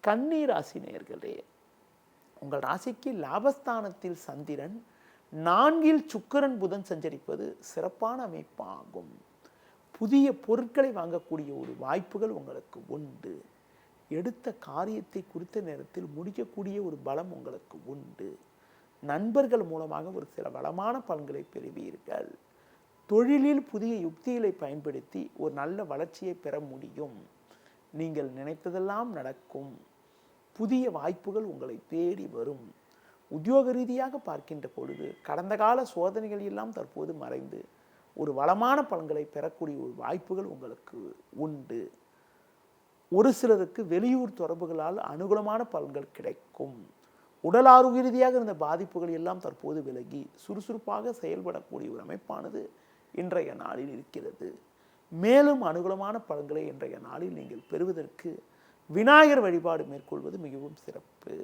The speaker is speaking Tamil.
கன்னி ராசி நேயர்களே, உங்கள் ராசிக்கு லாபஸ்தானத்தில் சந்திரன், 4ல் சுக்கிரன் புதன் சஞ்சரிப்பது சிறப்பான அமைப்பாகும். புதிய பொருட்களை வாங்கக்கூடிய ஒரு வாய்ப்புகள் உங்களுக்கு உண்டு. எடுத்த காரியத்தை குறித்த நேரத்தில் முடிக்கக்கூடிய ஒரு பலம் உங்களுக்கு உண்டு. நண்பர்கள் மூலமாக ஒரு சில வளமான பலன்களை பெறுவீர்கள். தொழிலில் புதிய யுக்திகளை பயன்படுத்தி ஒரு நல்ல வளர்ச்சியை பெற முடியும். நீங்கள் நினைத்ததெல்லாம் நடக்கும். புதிய வாய்ப்புகள் உங்களை தேடி வரும். உத்தியோக ரீதியாக பார்க்கின்ற பொழுது கடந்த கால சோதனைகள் எல்லாம் தற்போது மறைந்து ஒரு வளமான பலன்களை பெறக்கூடிய ஒரு வாய்ப்புகள் உங்களுக்கு உண்டு. ஒரு சிலருக்கு வெளியூர் தொடர்புகளால் அனுகூலமான பலன்கள் கிடைக்கும். உடல் ஆரோக்கிய ரீதியாக இருந்த பாதிப்புகள் எல்லாம் தற்போது விலகி சுறுசுறுப்பாக செயல்படக்கூடிய ஒரு அமைப்பானது இன்றைய நாளில் இருக்கிறது. மேலும் அனுகூலமான பலன்களை இன்றைய நாளில் நீங்கள் பெறுவதற்கு விநாயகர் வழிபாடு மேற்கொள்வது மிகவும் சிறப்பு.